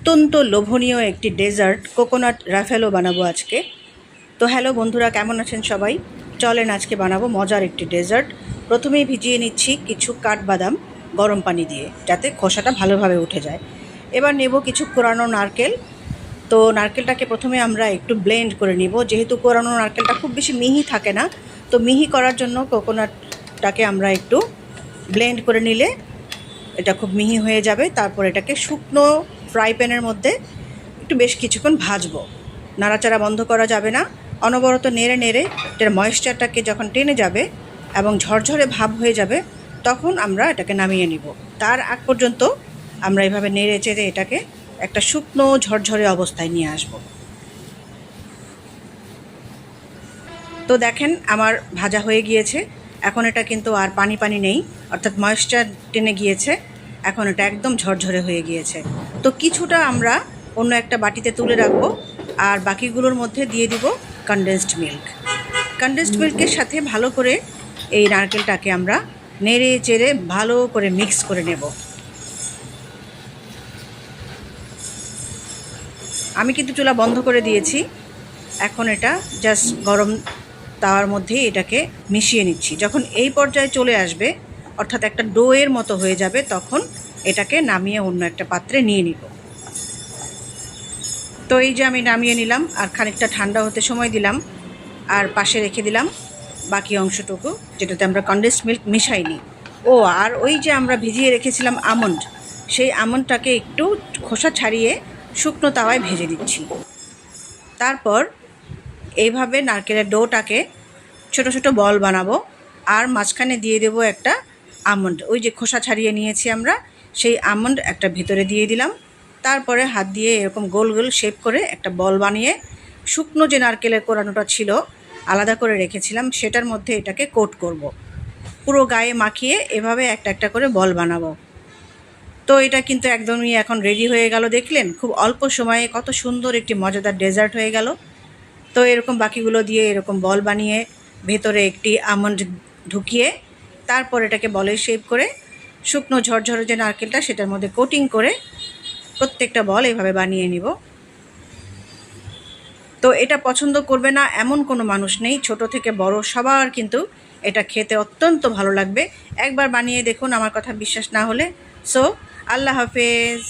অত্যন্ত লোভনীয় একটি ডেজার্ট কোকোনাট রাফেলো বানাবো আজকে। তো হ্যালো বন্ধুরা, কেমন আছেন সবাই? চলেন আজকে বানাবো মজার একটি ডেজার্ট। প্রথমেই ভিজিয়ে নিচ্ছি কিছু কাঠবাদাম গরম পানি দিয়ে, যাতে খোসাটা ভালোভাবে উঠে যায়। এবার নেব কিছু কোরানো নারকেল। তো নারকেলটাকে প্রথমে আমরা একটু ব্লেন্ড করে নিব, যেহেতু কোরানো নারকেলটা খুব বেশি মিহি থাকে না। তো মিহি করার জন্য কোকোনাটটাকে আমরা একটু ব্লেন্ড করে নিলে এটা খুব মিহি হয়ে যাবে। তারপর এটাকে শুকনো ফ্রাই প্যানের মধ্যে একটু বেশ কিছুক্ষণ ভাজবো। নাড়াচাড়া বন্ধ করা যাবে না, অনবরত নেড়ে নেড়ে এটার ময়েশ্চারটাকে যখন টেনে যাবে এবং ঝরঝরে ভাব হয়ে যাবে, তখন আমরা এটাকে নামিয়ে নিব। তার আগ পর্যন্ত আমরা এভাবে নেড়ে চেড়ে এটাকে একটা শুকনো ঝরঝরে অবস্থায় নিয়ে আসব। তো দেখেন আমার ভাজা হয়ে গিয়েছে। এখন এটা কিন্তু আর পানি পানি নেই, অর্থাৎ ময়েশ্চার টেনে গিয়েছে। এখন এটা একদম ঝরঝরে হয়ে গিয়েছে। তো কিছুটা আমরা অন্য একটা বাটিতে তুলে রাখবো, আর বাকিগুলোর মধ্যে দিয়ে দিব কনডেন্সড মিল্ক। কনডেন্সড মিল্কের সাথে ভালো করে এই নারকেলটাকে আমরা নেড়ে চেড়ে ভালো করে মিক্স করে নেব। আমি কিন্তু চুলা বন্ধ করে দিয়েছি। এখন এটা জাস্ট গরম তাওয়ার মধ্যেই এটাকে মিশিয়ে নিচ্ছি। যখন এই পর্যায়ে চলে আসবে, অর্থাৎ একটা ডোয়ের মতো হয়ে যাবে, তখন এটাকে নামিয়ে অন্য একটা পাত্রে নিয়ে নিব। তো এই যে আমি নামিয়ে নিলাম, আর খানিকটা ঠান্ডা হতে সময় দিলাম, আর পাশে রেখে দিলাম বাকি অংশটুকু, যেটাতে আমরা কনডেন্সড মিল্ক মিশাইনি। ও আর ওই যে আমরা ভিজিয়ে রেখেছিলাম আমন্ড, সেই আমন্ডটাকে একটু খোসা ছাড়িয়ে শুকনো তাওয়ায় ভেজে দিচ্ছি। তারপর এইভাবে নারকেলের ডোটাকে ছোট ছোট বল বানাবো, আর মাঝখানে দিয়ে দেব একটা আমন্ড। ওই যে খোসা ছাড়িয়ে নিয়েছি আমরা, সেই আমন্ড একটা ভিতরে দিয়ে দিলাম। তারপরে হাত দিয়ে এরকম গোল গোল শেপ করে একটা বল বানিয়ে শুকনো যে নারকেলের কোরানোটা ছিল আলাদা করে রেখেছিলাম, সেটার মধ্যে এটাকে কোট করব। পুরো গায়ে মাখিয়ে এভাবে একটা একটা করে বল বানাবো। তো এটা কিন্তু একদমই এখন রেডি হয়ে গেল। দেখলেন খুব অল্প সময়ে কত সুন্দর একটি মজাদার ডেজার্ট হয়ে গেল। তো এরকম বাকিগুলো দিয়ে এরকম বল বানিয়ে ভেতরে একটি আমন্ড ঢুকিয়ে তারপর এটাকে বলের শেপ করে শুকনো ঝরঝরে যে নারকেলটা সেটার মধ্যে কোটিং করে প্রত্যেকটা বল এভাবে বানিয়ে নিব। তো এটা পছন্দ করবে না এমন কোনো মানুষ নেই, ছোট থেকে বড় সবার কিন্তু এটা খেতে অত্যন্ত ভালো লাগবে। একবার বানিয়ে দেখুন, আমার কথা বিশ্বাস না হলে। সো আল্লাহ হাফেজ।